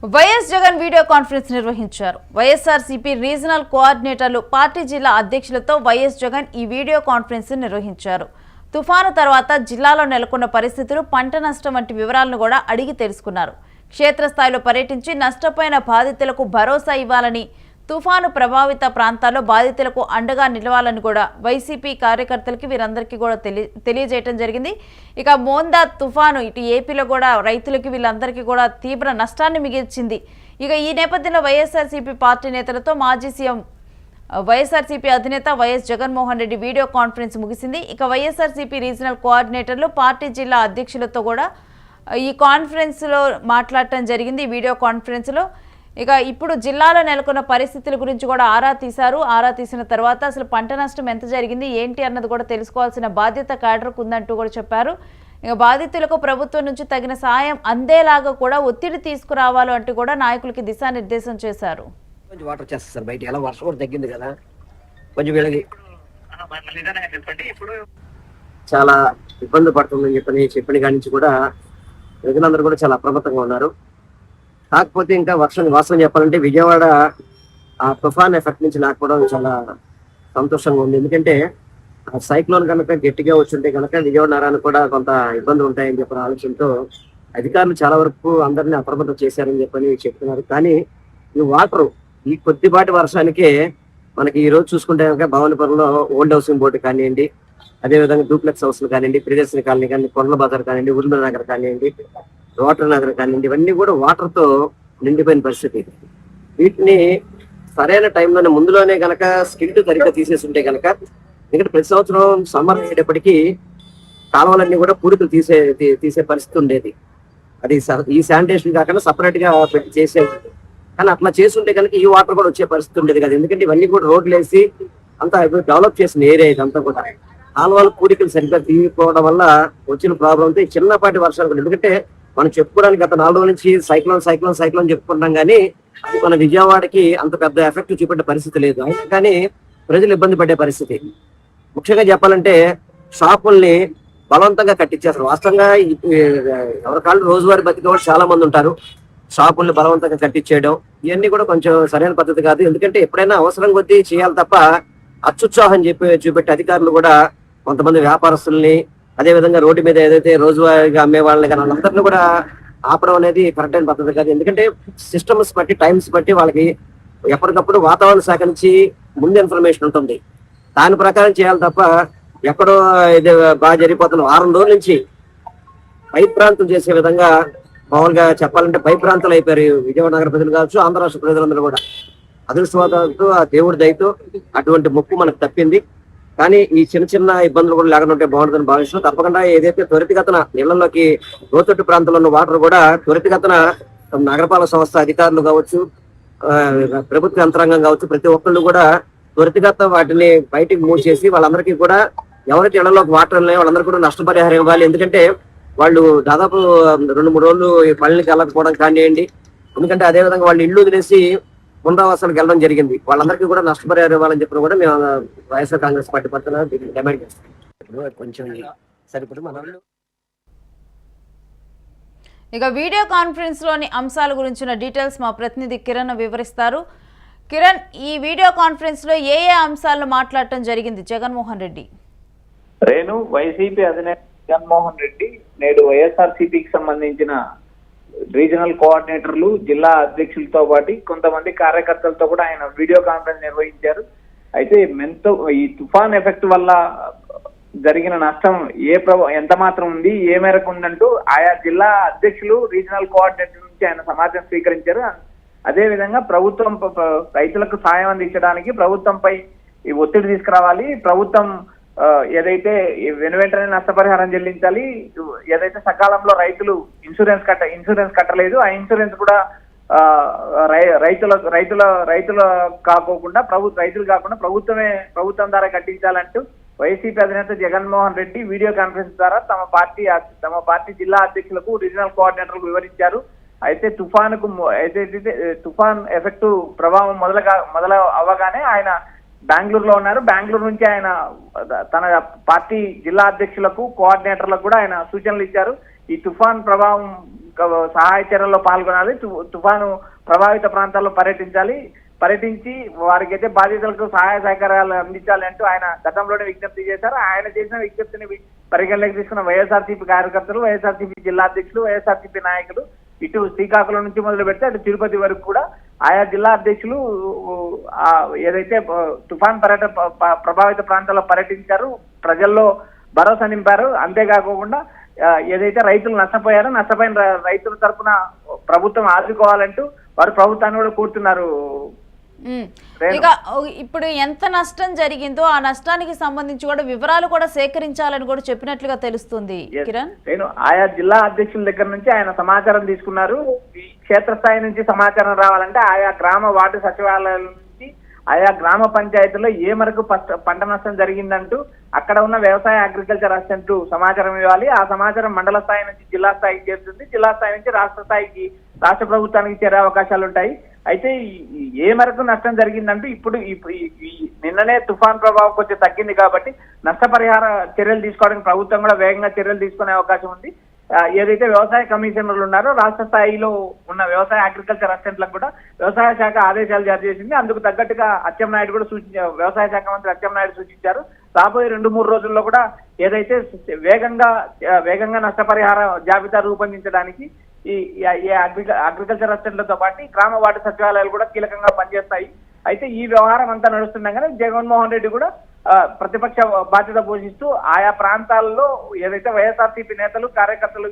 YS Jagan video conference నిర్వహించారు. YSRCP regional కోఆర్డినేటర్లు, party జిల్లా అధ్యక్షులతో YS Jagan ఈ వీడియో కాన్ఫరెన్స్ నిర్వహించారు. తుఫాను తర్వాత జిల్లాలో నెలకొన్న పరిస్థితులు, పంట నష్టం వంటి వివరాలను కూడా అడిగి తెలుసుకున్నారు. క్షేత్రస్థాయిలో పర్యటించి నష్టపోయిన బాధితులకు భరోసా ఇవ్వాలని, తుఫాను ప్రభావిత ప్రాంతాల్లో బాధితులకు అండగా నిలవాలని కూడా వైసీపీ కార్యకర్తలకి వీరందరికీ కూడా తెలియజేయడం జరిగింది. ఇక మోందా తుఫాను ఇటు ఏపీలో కూడా రైతులకి వీళ్ళందరికీ కూడా తీవ్ర నష్టాన్ని మిగిల్చింది. ఇక ఈ నేపథ్యంలో వైఎస్ఆర్సీపీ పార్టీ నేతలతో మాజీ సీఎం వైఎస్ఆర్సీపీ అధినేత YS Jaganmohan Reddy video conference ముగిసింది. ఇక వైఎస్ఆర్సీపీ రీజనల్ కోఆర్డినేటర్లు, పార్టీ జిల్లా అధ్యక్షులతో కూడా ఈ కాన్ఫరెన్స్లో మాట్లాడటం జరిగింది. ఈ వీడియో కాన్ఫరెన్స్లో ఇక ఇప్పుడు జిల్లాలో నెలకొన్న పరిస్థితుల గురించి కూడా ఆరా తీశారు. ఆరా తీసిన తర్వాత అసలు పంట నష్టం ఎంత జరిగింది, ఏంటి అన్నది కూడా తెలుసుకోవాల్సిన బాధ్యత క్యాడర్కు ఉందంటూ కూడా చెప్పారు. ఇక బాధితులకు ప్రభుత్వం నుంచి తగిన సాయం అందేలాగా కూడా ఒత్తిడి తీసుకురావాలో అంటూ కూడా నాయకులకి దిశానిర్దేశం చేశారు. వాటర్ చేస్తారు బయట, ఎలా వర్షం కూడా తగ్గింది కదా, కొంచెం వీళ్ళకి చాలా ఇబ్బంది పడుతుందని చెప్పిన కాడి నుంచి కూడా ప్రజలందరూ కూడా చాలా అప్రమత్తంగా ఉన్నారు. కాకపోతే ఇంకా వాస్తవం చెప్పాలంటే విజయవాడ ఆ తుఫాన్ ఎఫెక్ట్ నుంచి లేకపోవడం చాలా సంతోషంగా ఉంది. ఎందుకంటే ఆ సైక్లోన్ కనుక గట్టిగా వచ్చుంటే కనుక విజయవాడ నగరానికి కూడా కొంత ఇబ్బందులు ఉంటాయని చెప్పిన ఆలోచనతో అధికారులు చాలా వరకు అందరినీ అప్రమత్తం చేశారని చెప్తున్నారు. కానీ ఈ వాటర్ ఈ కొద్దిపాటి వర్షానికే మనకి ఈ రోజు చూసుకుంటే కనుక భవనపురంలో ఓల్డ్ హౌసింగ్ బోర్డు కానివ్వండి, అదేవిధంగా డూప్లెక్స్ హౌస్లు కానివ్వండి, ప్రియదర్శిని కాలనీ కానీ, కొండల బజార్ కానివ్వండి, ఉర్మిళ నగర్ కానివ్వండి, రోటర్ నగర్ కానివ్వండి, ఇవన్నీ కూడా వాటర్ తో నిండిపోయిన పరిస్థితి. వీటిని సరైన టైంలోనే ముందులోనే గనక స్కిల్డ్ సరిగ్గా తీసేసి ఉంటే గనక, ఎందుకంటే ప్రతి సంవత్సరం సమ్మర్ అయ్యేటప్పటికీ కాలువలన్నీ కూడా పూడికలు తీసే పరిస్థితి ఉండేది. అది ఈ శానిటేషన్ కాకుండా సపరేట్ గా పెట్టి చేసేది. కానీ అట్లా చేస్తుంటే కనుక ఈ వాటర్ కూడా వచ్చే పరిస్థితి ఉండేది కదా. ఎందుకంటే ఇవన్నీ కూడా రోడ్లు వేసి అంతా డెవలప్ చేసిన ఏరియా ఇదంతా కూడా. కాలువలు పూడికలు సరిగ్గా తీయకపోవడం వల్ల వచ్చిన ప్రాబ్లంతో ఈ చిన్నపాటి వర్షాలు కూడా, ఎందుకంటే మనం చెప్పుకోవడానికి గత 4 రోజుల నుంచి సైక్లోన్ చెప్పుకుంటాం కానీ అది మన విజయవాడకి అంత పెద్ద ఎఫెక్ట్ చూపెట్టే పరిస్థితి లేదు. అయినా కానీ ప్రజలు ఇబ్బంది పడే పరిస్థితి. ముఖ్యంగా చెప్పాలంటే షాపుల్ని బలవంతంగా కట్టించేస్తారు. వాస్తవంగా ఎవరి కాళ్ళు రోజువారీ బతికే వాళ్ళు చాలా మంది ఉంటారు. షాపుల్ని బలవంతంగా కట్టించేయడం ఇవన్నీ కూడా కొంచెం సరైన పద్ధతి కాదు. ఎందుకంటే ఎప్పుడైనా అవసరం కొద్దీ చేయాలి తప్ప అత్యుత్సాహం చూపెట్టే అధికారులు కూడా కొంతమంది వ్యాపారస్తుల్ని, అదే విధంగా రోడ్డు మీద ఏదైతే రోజువారీగా అమ్మే వాళ్ళని కానీ వాళ్ళందరినీ కూడా ఆపడం అనేది కరెక్ట్ అయిన పద్ధతి కాదు. ఎందుకంటే సిస్టమ్స్ బట్టి, టైమ్స్ బట్టి వాళ్ళకి ఎప్పటికప్పుడు వాతావరణ శాఖ నుంచి ముందు ఇన్ఫర్మేషన్ ఉంటుంది. దాని ప్రకారం చేయాలి తప్ప ఎక్కడో ఇది బాగా జరిగిపోతున్న 6 రోజుల నుంచి భయప్రాంతం చేసే విధంగా, మామూలుగా చెప్పాలంటే భయప్రాంతాలు అయిపోయారు విజయవాడ నగర ప్రజలు కావచ్చు, ఆంధ్ర రాష్ట్ర ప్రజలందరూ కూడా. అదృష్టవంతులతో ఆ దేవుడి దయతో అటువంటి ముప్పు మనకు తప్పింది. కానీ ఈ చిన్న ఇబ్బందులు కూడా లేకుండా ఉంటే బాగుంటుందని భావిస్తున్నాం. తప్పకుండా ఏదైతే త్వరితగతన నీళ్లలోకి లోతట్టు ప్రాంతంలో ఉన్న వాటర్ కూడా త్వరితగతన నగరపాలక సంస్థ అధికారులు కావచ్చు, ప్రభుత్వ యంత్రాంగం కావచ్చు, ప్రతి ఒక్కళ్ళు కూడా త్వరితగత వాటిని బయటికి మూవ్ చేసి వాళ్ళందరికీ కూడా ఎవరైతే ఇళ్లలోకి వాటర్ ఉన్నాయో వాళ్ళందరూ కూడా నష్టపరిహారం ఇవ్వాలి. ఎందుకంటే వాళ్ళు దాదాపు 2-3 రోజులు పళ్ళకి వెళ్ళకపోవడం కానివ్వండి, ఎందుకంటే అదేవిధంగా వాళ్ళు ఇల్లు వదిలేసి పునరావాసాలకు వెళ్ళడం జరిగింది. వాళ్ళందరికీ కూడా నష్టపరిహారం ఇవ్వాలని చెప్పిన కూడా మేము వైఎస్ఆర్ కాంగ్రెస్ పార్టీ పక్కన డిమాండ్ చేస్తాం. కొంచెం సరిపడి మన ఇక వీడియో కాన్ఫరెన్స్ లోని అంశాల గురించిన డీటెయిల్స్ మా ప్రతినిధి కిరణ్ వివరిస్తారు. కిరణ్, ఈ వీడియో కాన్ఫరెన్స్ లో ఏ అంశాలను మాట్లాడటం జరిగింది జగన్మోహన్ రెడ్డి? రేణు, వైసీపీ అధినేత జగన్మోహన్ రెడ్డి నేడు వైఎస్ఆర్సీపీకి సంబంధించిన రీజనల్ కోఆర్డినేటర్లు, జిల్లా అధ్యక్షులతో పాటు కొంతమంది కార్యకర్తలతో కూడా ఆయన వీడియో కాన్ఫరెన్స్ నిర్వహించారు. అయితే ఈ తుఫాన్ ఎఫెక్ట్ వల్ల జరిగిన నష్టం ఎంత మాత్రం ఉంది, ఏ మేరకు ఉందంటూ ఆయా జిల్లా అధ్యక్షులు, రీజనల్ కోఆర్డినేటర్ నుంచి ఆయన సమాచారం స్వీకరించారు. అదే విధంగా ప్రభుత్వం రైతులకు సాయం అందించడానికి ప్రభుత్వంపై ఈ ఒత్తిడి తీసుకురావాలి, ప్రభుత్వం ఏదైతే వెంటనే నష్టపరిహారం చెల్లించాలి, ఏదైతే సకాలంలో రైతులు ఇన్సూరెన్స్ కట్టలేదు ఆ ఇన్సూరెన్స్ కూడా రైతులు కాకుండా ప్రభుత్వం ద్వారా కట్టించాలంటూ వైసీపీ అధినేత జగన్మోహన్ రెడ్డి వీడియో కాన్ఫరెన్స్ ద్వారా తమ పార్టీ జిల్లా అధ్యక్షులకు, రీజనల్ కోఆర్డినేటర్లకు వివరించారు. అయితే తుఫాన్ ఎఫెక్ట్ ప్రభావం మొదలు అవ్వగానే ఆయన బెంగళూరులో ఉన్నారు. బెంగళూరు నుంచి ఆయన తన పార్టీ జిల్లా అధ్యక్షులకు, కోఆర్డినేటర్లకు కూడా ఆయన సూచనలు ఇచ్చారు. ఈ తుఫాన్ ప్రభావం సహాయ చర్యల్లో పాల్గొనాలి, తుఫాను ప్రభావిత ప్రాంతాల్లో పర్యటించి వారికి అయితే బాధితులకు సహాయ సహకారాలు అందించాలి అంటూ ఆయన గతంలోనే విజ్ఞప్తి చేశారు. ఆయన చేసిన విజ్ఞప్తిని పరిగణలోకి తీసుకున్న వైఎస్ఆర్సీపీ కార్యకర్తలు, వైఎస్ఆర్సీపీ జిల్లా అధ్యక్షులు, వైఎస్ఆర్సీపీ నాయకులు ఇటు శ్రీకాకుళం నుంచి మొదలు పెడితే అటు తిరుపతి వరకు కూడా ఆయా జిల్లా అధ్యక్షులు ఏదైతే తుఫాన్ ప్రభావిత ప్రాంతాల్లో పర్యటించారు, ప్రజల్లో భరోసా నింపారు. అంతేకాకుండా ఏదైతే రైతులు నష్టపోయిన రైతుల తరఫున ప్రభుత్వం ఆదుకోవాలంటూ వారు ప్రభుత్వాన్ని కూడా కోరుతున్నారు. ఇక ఇప్పుడు ఎంత నష్టం జరిగిందో ఆ నష్టానికి సంబంధించి కూడా వివరాలు కూడా సేకరించాలని కూడా చెప్పినట్లుగా తెలుస్తుంది కిరణ్. నేను ఆయా జిల్లా అధ్యక్షుల దగ్గర నుంచి ఆయన సమాచారం తీసుకున్నారు. ఈ క్షేత్రస్థాయి నుంచి సమాచారం రావాలంటే ఆయా గ్రామ వార్డు సచివాలయాల నుంచి ఆయా గ్రామ పంచాయతీల్లో ఏ మేరకు పంట నష్టం జరిగిందంటూ అక్కడ ఉన్న వ్యవసాయ అగ్రికల్చర్ అసిస్టెంట్ సమాచారం ఇవ్వాలి. ఆ సమాచారం మండల స్థాయి నుంచి జిల్లా స్థాయికి చేరుతుంది, జిల్లా స్థాయి నుంచి రాష్ట్ర స్థాయికి, రాష్ట్ర ప్రభుత్వానికి చేరే అవకాశాలు ఉంటాయి. అయితే ఏ మేరకు నష్టం జరిగిందంటూ ఇప్పుడు నిన్ననే తుఫాన్ ప్రభావం కొంచెం తగ్గింది కాబట్టి నష్టపరిహార చర్యలు తీసుకోవడానికి ప్రభుత్వం కూడా వేగంగా చర్యలు తీసుకునే అవకాశం ఉంది. ఏదైతే వ్యవసాయ కమిషనర్లు ఉన్నారో రాష్ట్ర స్థాయిలో ఉన్న వ్యవసాయ అగ్రికల్చర్ అసిస్టెంట్లకు కూడా వ్యవసాయ శాఖ ఆదేశాలు జారీ చేసింది. అందుకు తగ్గట్టుగా అచ్చెన్నాయుడు కూడా వ్యవసాయ శాఖ మంత్రి అచ్చెన్నాయుడు సూచించారు. రాబోయే 2-3 రోజుల్లో కూడా ఏదైతే వేగంగా నష్టపరిహార జాబితా రూపొందించడానికి ఈ అగ్రికల్చర్ అసిస్టెంట్లతో పాటు గ్రామ వార్డు సచివాలయాలు కూడా కీలకంగా పనిచేస్తాయి. అయితే ఈ వ్యవహారం అంతా నడుస్తుండగానే జగన్మోహన్ రెడ్డి కూడా ప్రతిపక్ష బాధ్యత పోషిస్తూ ఆయా ప్రాంతాల్లో ఏదైతే వైఎస్ఆర్సీపీ నేతలు, కార్యకర్తలు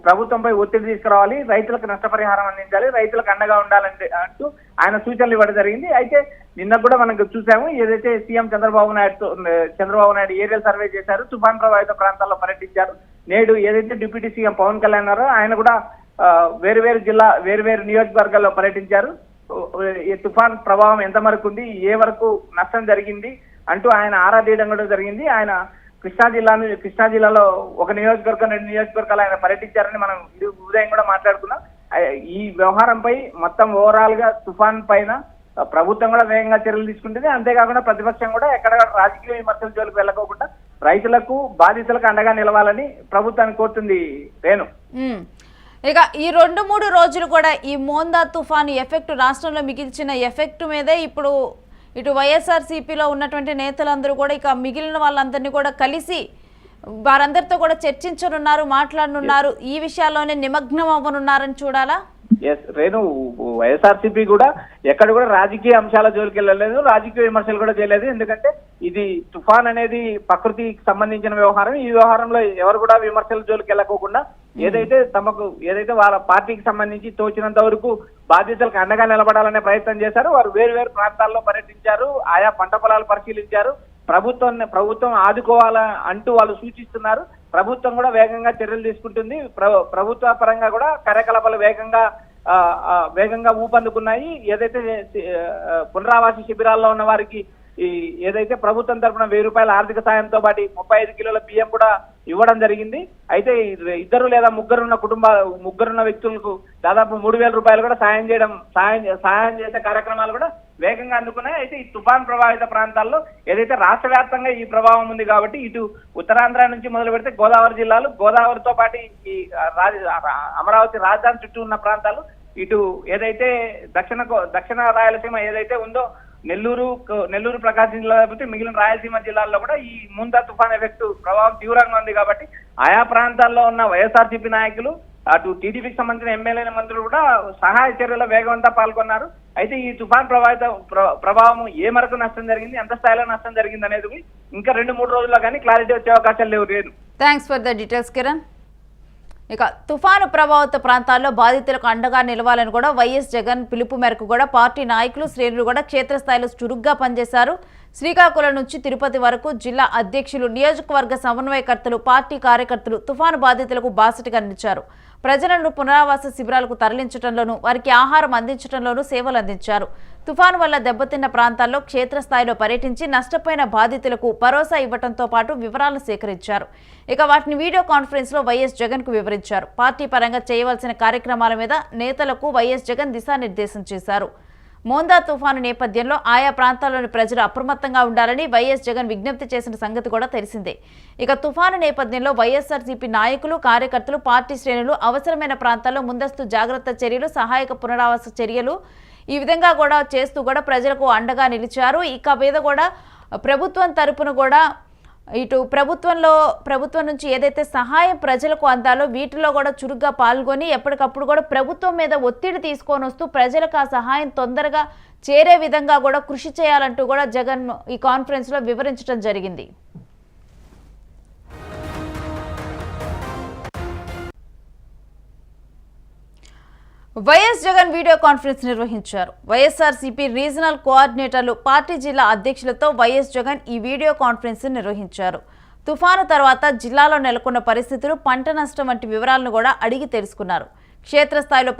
ప్రభుత్వంపై ఒత్తిడి తీసుకురావాలి, రైతులకు నష్టపరిహారం అందించాలి, రైతులకు అండగా ఉండాలంటే అంటూ ఆయన సూచనలు ఇవ్వడం జరిగింది. అయితే నిన్న కూడా మనకు చూసాము, ఏదైతే CM Chandrababu Naidu aerial survey చేశారు, తుఫాన్ ప్రభావిత ప్రాంతాల్లో పర్యటించారు. నేడు ఏదైతే డిప్యూటీ సీఎం పవన్ కళ్యాణ్ ఉన్నారో ఆయన కూడా వేరు నియోజకవర్గాల్లో పర్యటించారు. ఈ తుఫాన్ ప్రభావం ఎంత వరకు ఉంది, ఏ వరకు నష్టం జరిగింది అంటూ ఆయన ఆరా తీయడం కూడా జరిగింది. ఆయన కృష్ణా జిల్లాలో 1 నియోజకవర్గం 2 నియోజకవర్గాలు ఆయన పర్యటించారని మనం ఉదయం కూడా మాట్లాడుకున్నాం. ఈ వ్యవహారంపై మొత్తం ఓవరాల్ గా తుఫాన్ పైన ప్రభుత్వం కూడా వేగంగా చర్యలు తీసుకుంటుంది. అంతేకాకుండా ప్రతిపక్షం కూడా ఎక్కడ రాజకీయ విమర్శల జోలికి వెళ్ళకోకుండా రైతులకు, బాధితులకు అండగా నిలవాలని ప్రభుత్వాన్ని కోరుతుంది రేణు. ఇక ఈ 2-3 రోజులు కూడా ఈ మోందా తుఫాను ఎఫెక్ట్ రాష్ట్రంలో మిగిల్చిన ఎఫెక్ట్ మీదే ఇప్పుడు ఇటు వైఎస్ఆర్సీపీలో ఉన్నటువంటి నేతలందరూ కూడా ఇక మిగిలిన వాళ్ళందరినీ కూడా కలిసి వారందరితో కూడా చర్చించనున్నారు, మాట్లాడనున్నారు. ఈ విషయాల్లోనే నిమగ్నం అవ్వనున్నారని చూడాలా? రేణు, వైఎస్ఆర్సీపీ కూడా ఎక్కడ కూడా రాజకీయ అంశాల జోలికి వెళ్ళలేదు, రాజకీయ విమర్శలు కూడా చేయలేదు. ఎందుకంటే ఇది తుఫాన్ అనేది ప్రకృతికి సంబంధించిన వ్యవహారం. ఈ వ్యవహారంలో ఎవరు కూడా విమర్శల జోలికి వెళ్ళకోకుండా ఏదైతే వాళ్ళ పార్టీకి సంబంధించి తోచినంత వరకు బాధ్యతలకు అండగా నిలబడాలనే ప్రయత్నం చేశారు. వారు వేరు ప్రాంతాల్లో పర్యటించారు, ఆయా పంట పొలాలు పరిశీలించారు. ప్రభుత్వం ఆదుకోవాలా అంటూ వాళ్ళు సూచిస్తున్నారు. ప్రభుత్వం కూడా వేగంగా చర్యలు తీసుకుంటుంది. ప్రభుత్వ పరంగా కూడా కార్యకలాపాలు వేగంగా ఊపందుకున్నాయి. ఏదైతే పునరావాస శిబిరాల్లో ఉన్న వారికి ఏదైతే ప్రభుత్వం తరఫున 1000 రూపాయల ఆర్థిక సాయంతో పాటు 35 కిలోల బియ్యం కూడా ఇవ్వడం జరిగింది. అయితే 2 లేదా 3 వ్యక్తులకు దాదాపు 3000 రూపాయలు కూడా సాయం చేసే కార్యక్రమాలు కూడా వేగంగా అందుకున్నాయి. అయితే ఈ తుఫాన్ ప్రభావిత ప్రాంతాల్లో ఏదైతే రాష్ట్ర వ్యాప్తంగా ఈ ప్రభావం ఉంది కాబట్టి ఇటు ఉత్తరాంధ్ర నుంచి మొదలు పెడితే గోదావరి జిల్లాలు, గోదావరితో పాటు ఈ అమరావతి రాజధాని చుట్టూ ఉన్న ప్రాంతాలు, ఇటు ఏదైతే దక్షిణ రాయలసీమ ఏదైతే ఉందో నెల్లూరు ప్రకాశం జిల్లా లేకపోతే మిగిలిన రాయలసీమ జిల్లాల్లో కూడా ఈ ముందా తుఫాన్ ఎఫెక్ట్ ప్రభావం తీవ్రంగా ఉంది కాబట్టి ఆయా ప్రాంతాల్లో ఉన్న వైఎస్ఆర్సీపీ నాయకులు, అటు టీడీపీకి సంబంధించిన ఎమ్మెల్యేల మంత్రులు కూడా సహాయ చర్యల్లో వేగవంతంగా పాల్గొన్నారు. అయితే ఈ తుఫాన్ ప్రభావం ఏ మేరకు నష్టం జరిగింది, ఎంత స్థాయిలో నష్టం జరిగింది అనేది ఇంకా 2-3 రోజుల్లో కానీ క్లారిటీ వచ్చే అవకాశాలు లేవు. Thanks for the details Kiran. ఇక తుఫాను ప్రభావిత ప్రాంతాల్లో బాధితులకు అండగా నిలవాలని కూడా వైఎస్ జగన్ పిలుపు మేరకు కూడా పార్టీ నాయకులు, శ్రేణులు కూడా క్షేత్రస్థాయిలో చురుగ్గా పనిచేశారు. శ్రీకాకుళం నుంచి తిరుపతి వరకు జిల్లా అధ్యక్షులు, నియోజకవర్గ సమన్వయకర్తలు, పార్టీ కార్యకర్తలు తుఫాను బాధితులకు బాసటగా నిలిచారు. ప్రజలను పునరావాస శిబిరాలకు తరలించడంలోనూ, వారికి ఆహారం అందించడంలోనూ సేవలు అందించారు. తుఫాను వల్ల దెబ్బతిన్న ప్రాంతాల్లో క్షేత్రస్థాయిలో పర్యటించి నష్టపోయిన బాధితులకు భరోసా ఇవ్వడంతో పాటు వివరాలను సేకరించారు. ఇక వాటిని వీడియో కాన్ఫరెన్స్లో వైఎస్ జగన్కు వివరించారు. పార్టీ పరంగా చేయవలసిన కార్యక్రమాల మీద నేతలకు వైఎస్ జగన్ దిశానిర్దేశం చేశారు. మోందా తుఫాను నేపథ్యంలో ఆయా ప్రాంతాల్లోని ప్రజలు అప్రమత్తంగా ఉండాలని వైఎస్ జగన్ విజ్ఞప్తి చేసిన సంగతి కూడా తెలిసిందే. ఇక తుఫాను నేపథ్యంలో వైఎస్ఆర్సీపీ నాయకులు, కార్యకర్తలు, పార్టీ శ్రేణులు అవసరమైన ప్రాంతాల్లో ముందస్తు జాగ్రత్త చర్యలు, సహాయక పునరావాస చర్యలు ఈ విధంగా కూడా చేస్తూ కూడా ప్రజలకు అండగా నిలిచారు. ఇక మీద కూడా ప్రభుత్వం తరపున కూడా ఇటు ప్రభుత్వం నుంచి ఏదైతే సహాయం ప్రజలకు అందాలో వీటిలో కూడా చురుగ్గా పాల్గొని ఎప్పటికప్పుడు కూడా ప్రభుత్వం మీద ఒత్తిడి తీసుకొని వస్తూ ప్రజలకు ఆ సహాయం తొందరగా చేరే విధంగా కూడా కృషి చేయాలంటూ కూడా జగన్ ఈ కాన్ఫరెన్స్లో వివరించడం జరిగింది. వైఎస్ జగన్ వీడియో కాన్ఫరెన్స్ నిర్వహించారు. వైఎస్ఆర్సీపీ రీజనల్ కోఆర్డినేటర్లు, పార్టీ జిల్లా అధ్యక్షులతో వైఎస్ జగన్ ఈ వీడియో కాన్ఫరెన్స్ నిర్వహించారు. తుఫాను తర్వాత జిల్లాలో నెలకొన్న పరిస్థితులు, పంట నష్టం వంటి వివరాలను కూడా అడిగి తెలుసుకున్నారు. క్షేత్రస్థాయిలో